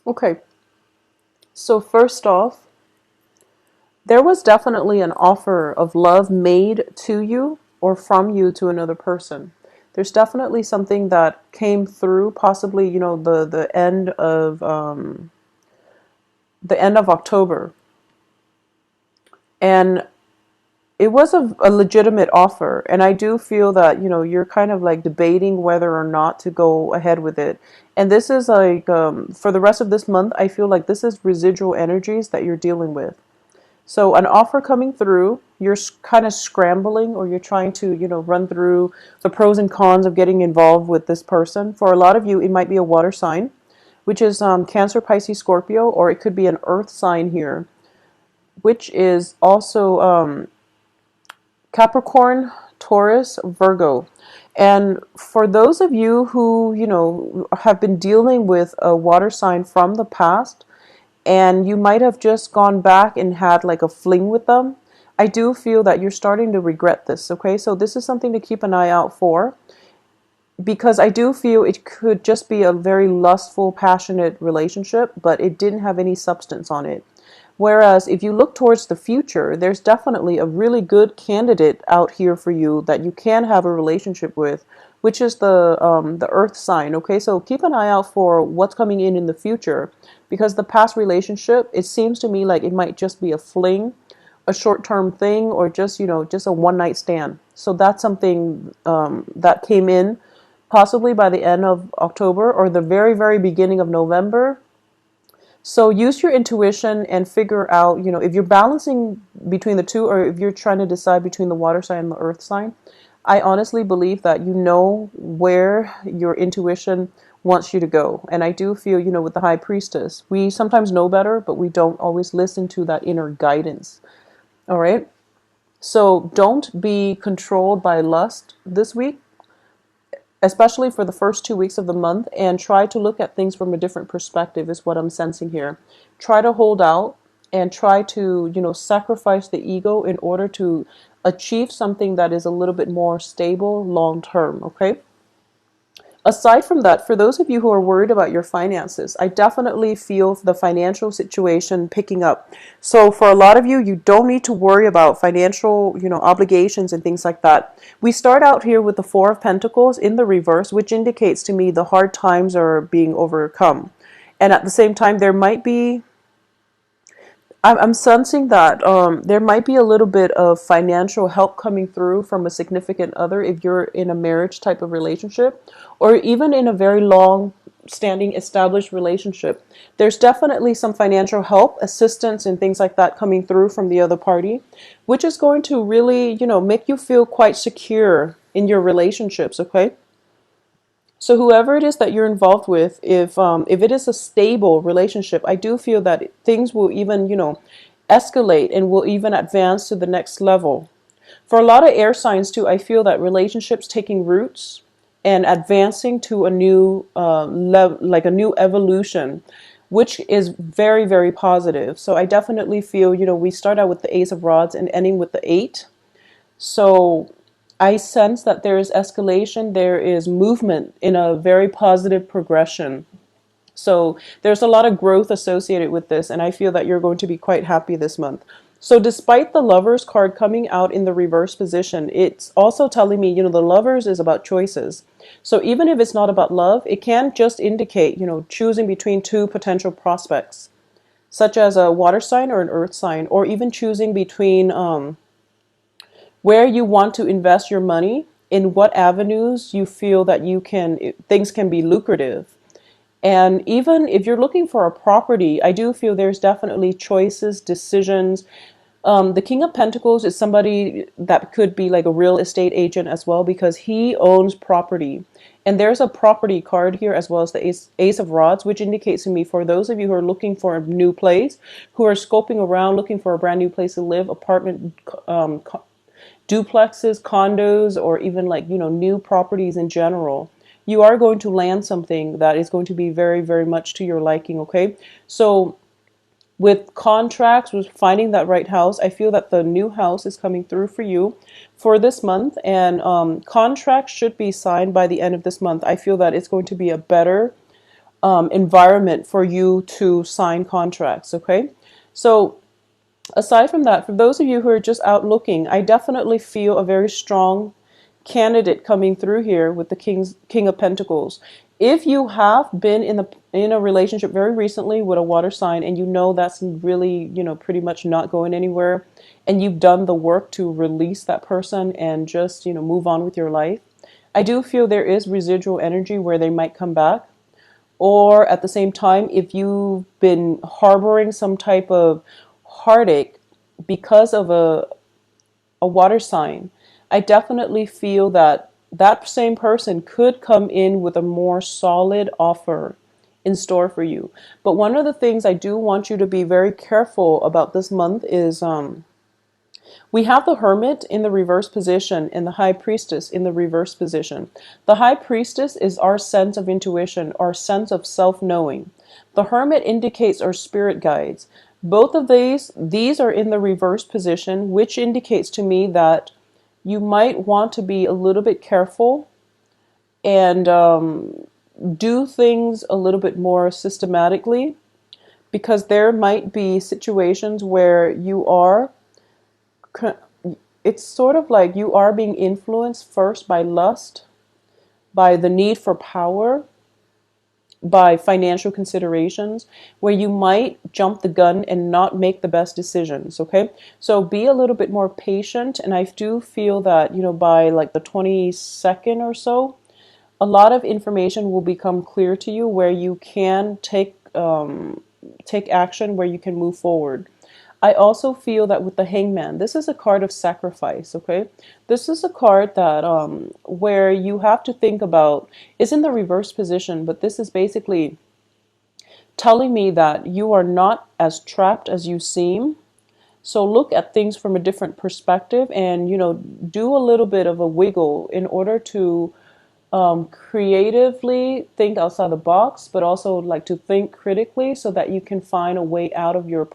Okay, so first off, there was definitely an offer of love made to you or from you to another person. There's definitely something that came through, possibly, the end of October. And it was a legitimate offer. And I do feel that, you're kind of like debating whether or not to go ahead with it. And this is like, for the rest of this month, I feel like this is residual energies that you're dealing with. So an offer coming through, you're kind of scrambling, or you're trying to, run through the pros and cons of getting involved with this person. For a lot of you, it might be a water sign, which is Cancer, Pisces, Scorpio, or it could be an earth sign here, which is also Capricorn, Taurus, Virgo. And for those of you who, have been dealing with a water sign from the past, and you might have just gone back and had like a fling with them, I do feel that you're starting to regret this, okay? So this is something to keep an eye out for, because I do feel it could just be a very lustful, passionate relationship, but it didn't have any substance on it. Whereas if you look towards the future, there's definitely a really good candidate out here for you that you can have a relationship with, which is the Earth sign. Okay, so keep an eye out for what's coming in the future, because the past relationship, it seems to me like it might just be a fling, a short-term thing, or just just a one-night stand. So that's something that came in possibly by the end of October or the very, very beginning of November. So use your intuition and figure out, if you're balancing between the two, or if you're trying to decide between the water sign and the earth sign. I honestly believe that you know where your intuition wants you to go. And I do feel, with the high priestess, we sometimes know better, but we don't always listen to that inner guidance. All right. So don't be controlled by lust this week, especially for the first 2 weeks of the month, and try to look at things from a different perspective is what I'm sensing here. Try to hold out and try to, sacrifice the ego in order to achieve something that is a little bit more stable long term, okay? Aside from that, for those of you who are worried about your finances, I definitely feel the financial situation picking up. So for a lot of you, you don't need to worry about financial, obligations and things like that. We start out here with the Four of Pentacles in the reverse, which indicates to me the hard times are being overcome. And at the same time, there might be I'm sensing that there might be a little bit of financial help coming through from a significant other if you're in a marriage type of relationship, or even in a very long standing established relationship. There's definitely some financial help, assistance, and things like that coming through from the other party, which is going to really, make you feel quite secure in your relationships, okay? So whoever it is that you're involved with, if it is a stable relationship, I do feel that things will even, escalate and will even advance to the next level. For a lot of air signs too, I feel that relationships taking roots and advancing to a new like a new evolution, which is very, very positive. So I definitely feel, we start out with the Ace of Rods and ending with the Eight. So I sense that there is escalation, there is movement in a very positive progression. So there's a lot of growth associated with this, and I feel that you're going to be quite happy this month. So despite the Lovers card coming out in the reverse position, it's also telling me, the Lovers is about choices. So even if it's not about love, it can just indicate, choosing between two potential prospects, such as a water sign or an earth sign, or even choosing between where you want to invest your money, in what avenues you feel that things can be lucrative. And even if you're looking for a property, I do feel there's definitely choices, decisions. The King of Pentacles is somebody that could be like a real estate agent as well, because he owns property. And there's a property card here as well as the Ace of Rods, which indicates to me, for those of you who are looking for a new place, who are scoping around, looking for a brand new place to live, apartment, duplexes, condos, or even like, new properties in general, you are going to land something that is going to be very, very much to your liking, okay? So with contracts, with finding that right house, I feel that the new house is coming through for you for this month, and contracts should be signed by the end of this month. I feel that it's going to be a better environment for you to sign contracts. Okay, so aside from that, for those of you who are just out looking, I definitely feel a very strong candidate coming through here with the King of Pentacles. If you have been in a relationship very recently with a water sign, and you know that's really, pretty much not going anywhere, and you've done the work to release that person and just, move on with your life, I do feel there is residual energy where they might come back. Or at the same time, if you've been harboring some type of heartache because of a water sign, I definitely feel that that same person could come in with a more solid offer in store for you. But one of the things I do want you to be very careful about this month is we have the Hermit in the reverse position and the High Priestess in the reverse position. The High Priestess is our sense of intuition, our sense of self-knowing. The Hermit indicates our spirit guides. Both of these are in the reverse position, which indicates to me that you might want to be a little bit careful and do things a little bit more systematically, because there might be situations where it's sort of like you are being influenced first by lust, by the need for power, by financial considerations, where you might jump the gun and not make the best decisions. Okay, so be a little bit more patient, and I do feel that, by like the 22nd or so, a lot of information will become clear to you where you can take action, where you can move forward. I also feel that with the Hangman, this is a card of sacrifice. Okay, this is a card that where you have to think about, is in the reverse position, but this is basically telling me that you are not as trapped as you seem. So look at things from a different perspective, and do a little bit of a wiggle in order to creatively think outside the box, but also like to think critically so that you can find a way out of your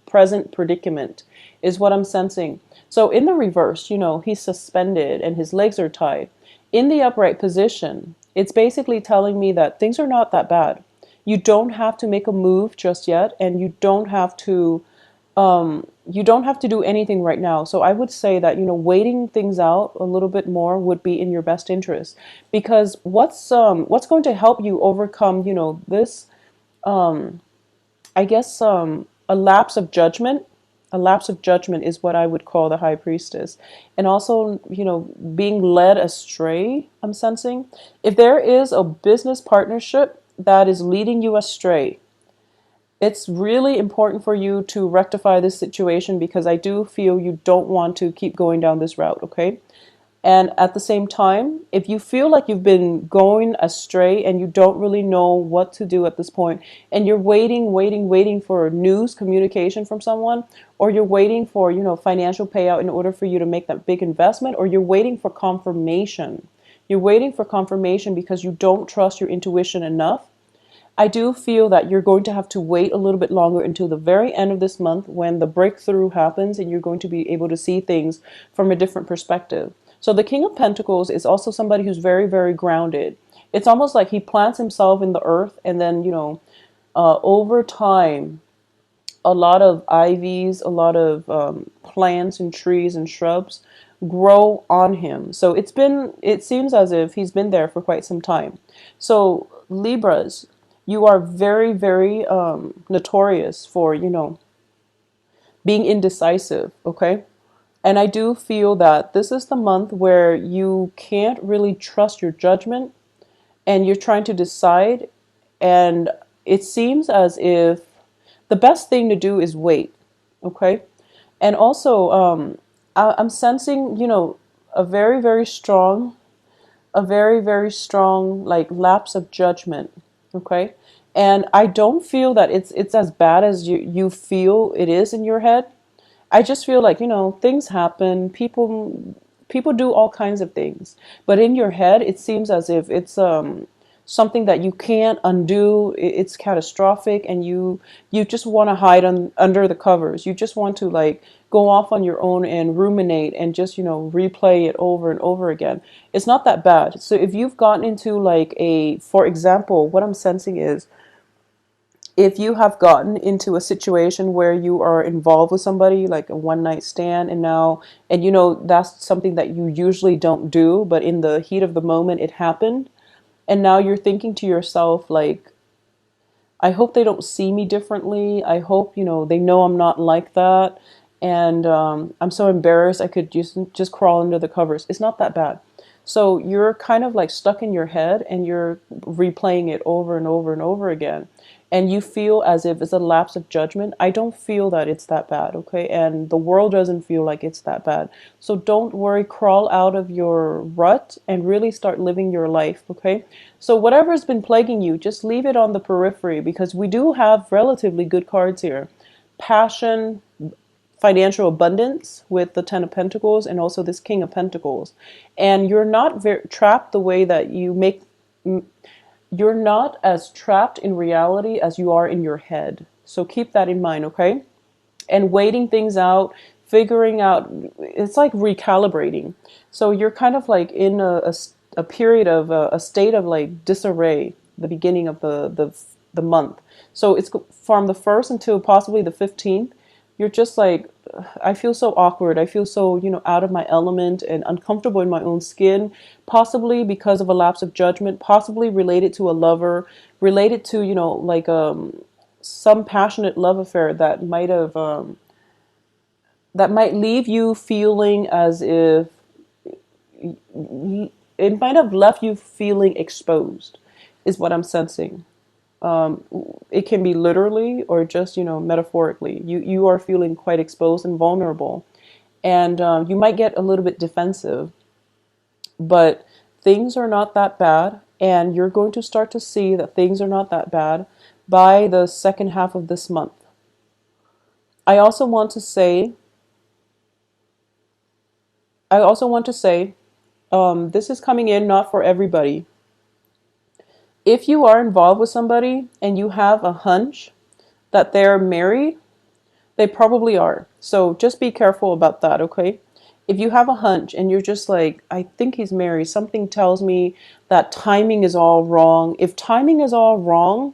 present predicament, is what I'm sensing. So in the reverse, he's suspended and his legs are tied. In the upright position, it's basically telling me that things are not that bad. You don't have to make a move just yet, and you don't have to do anything right now. So I would say that, waiting things out a little bit more would be in your best interest, because what's going to help you overcome, this, I guess, a lapse of judgment. A lapse of judgment is what I would call the High Priestess. And also, being led astray, I'm sensing. If there is a business partnership that is leading you astray, it's really important for you to rectify this situation, because I do feel you don't want to keep going down this route, okay? And at the same time, if you feel like you've been going astray and you don't really know what to do at this point, and you're waiting for news, communication from someone, or you're waiting for, financial payout in order for you to make that big investment, or you're waiting for confirmation. You're waiting for confirmation because you don't trust your intuition enough. I do feel that you're going to have to wait a little bit longer until the very end of this month, when the breakthrough happens and you're going to be able to see things from a different perspective. So the King of Pentacles is also somebody who's very, very grounded. It's almost like he plants himself in the earth, and then, over time, a lot of ivies, a lot of plants and trees and shrubs grow on him. So it seems as if he's been there for quite some time. So Libras, you are very, very notorious for, being indecisive, okay? And I do feel that this is the month where you can't really trust your judgment, and you're trying to decide, and it seems as if the best thing to do is wait, okay? And also, I'm sensing, a very, very strong, like lapse of judgment. Okay. And I don't feel that it's as bad as you feel it is in your head. I just feel like, things happen. People do all kinds of things. But in your head, it seems as if it's something that you can't undo. It's catastrophic, and you just want to hide under the covers. You just want to like go off on your own and ruminate and just, replay it over and over again. It's not that bad. So if you've gotten into like for example, what I'm sensing is If you have gotten into a situation where you are involved with somebody, like a one night stand, and now, and you know, that's something that you usually don't do, but in the heat of the moment, it happened. And now you're thinking to yourself, like, I hope they don't see me differently. I hope, you know, they know I'm not like that. And I'm so embarrassed I could just crawl under the covers. It's not that bad. So you're kind of like stuck in your head and you're replaying it over and over and over again. And you feel as if it's a lapse of judgment. I don't feel that it's that bad, okay? And the world doesn't feel like it's that bad. So don't worry, crawl out of your rut and really start living your life, okay? So whatever's been plaguing you, just leave it on the periphery because we do have relatively good cards here. Passion, financial abundance with the Ten of Pentacles and also this King of Pentacles. And you're not trapped the way that you make, you're not as trapped in reality as you are in your head. So keep that in mind, okay? And waiting things out, figuring out, it's like recalibrating. So you're kind of like in a period of a state of like disarray, the beginning of the month. So it's from the 1st until possibly the 15th. You're just like, I feel so awkward. I feel so, you know, out of my element and uncomfortable in my own skin, possibly because of a lapse of judgment, possibly related to a lover, related to, you know, like some passionate love affair that might leave you feeling as if it might have left you feeling exposed, is what I'm sensing. It can be literally or just, you know, metaphorically. You are feeling quite exposed and vulnerable, and you might get a little bit defensive, but things are not that bad, and you're going to start to see that things are not that bad by the second half of this month. I also want to say, I also want to say, this is coming in not for everybody. If you are involved with somebody and you have a hunch that they're married, they probably are. So just be careful about that, okay? If you have a hunch and you're just like, I think he's married, something tells me that timing is all wrong. If timing is all wrong,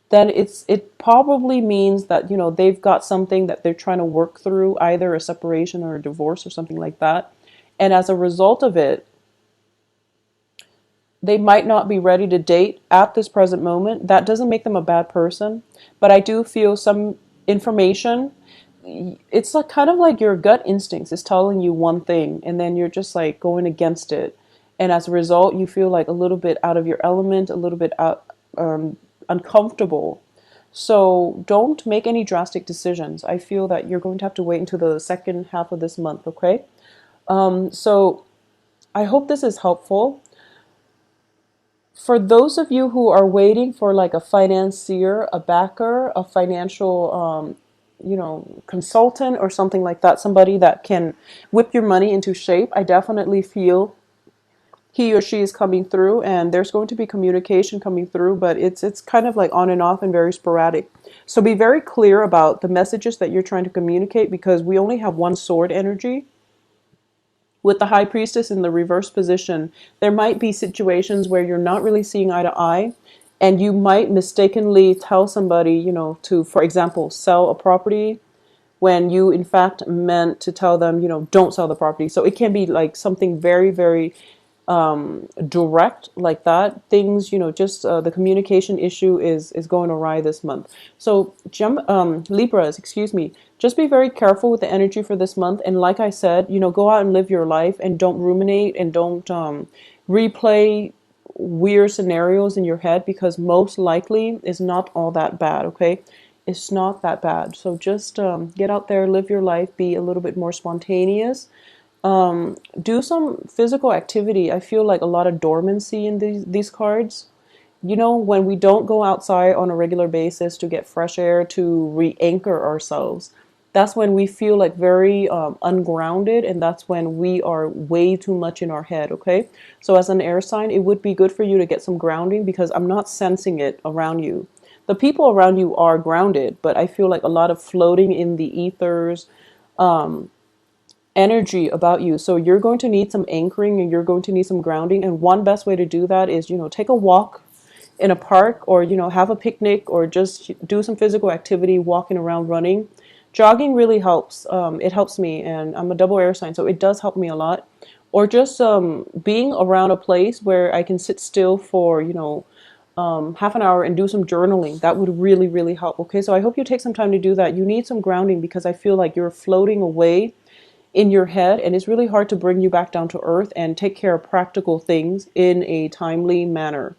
then it probably means that, you know, they've got something that they're trying to work through, either a separation or a divorce or something like that. And as a result of it, they might not be ready to date at this present moment. That doesn't make them a bad person, but I do feel some information. It's like kind of like your gut instincts is telling you one thing, and then you're just like going against it, and as a result, you feel like a little bit out of your element, a little bit out, uncomfortable. So don't make any drastic decisions. I feel that you're going to have to wait until the second half of this month. Okay. So I hope this is helpful. For those of you who are waiting for like a financier, a backer, a financial, you know, consultant or something like that, somebody that can whip your money into shape, I definitely feel he or she is coming through, and there's going to be communication coming through, but it's kind of like on and off and very sporadic. So be very clear about the messages that you're trying to communicate, because we only have one sword energy. With the high priestess in the reverse position, there might be situations where you're not really seeing eye to eye, and you might mistakenly tell somebody, you know, to, for example, sell a property when you in fact meant to tell them, you know, don't sell the property. So it can be like something very, very direct like that. Things, you know, just the communication issue is going awry this month. So Libras, excuse me, just be very careful with the energy for this month. And like I said, you know, go out and live your life and don't ruminate and don't replay weird scenarios in your head, because most likely is not all that bad. Okay, it's not that bad. So just get out there, live your life, be a little bit more spontaneous. Do some physical activity. I feel like a lot of dormancy in these cards. You know, when we don't go outside on a regular basis to get fresh air, to re-anchor ourselves, that's when we feel like very ungrounded, and that's when we are way too much in our head, okay? So as an air sign, it would be good for you to get some grounding, because I'm not sensing it around you. The people around you are grounded, but I feel like a lot of floating in the ethers, energy about you. So you're going to need some anchoring and you're going to need some grounding. And one best way to do that is, you know, take a walk in a park, or have a picnic, or just do some physical activity, walking around, running. Jogging really helps. It helps me, and I'm a double air sign, so it does help me a lot. Or just being around a place where I can sit still for half an hour and do some journaling. That would really, really help. Okay, so I hope you take some time to do that. You need some grounding because I feel like you're floating away in your head, and it's really hard to bring you back down to earth and take care of practical things in a timely manner.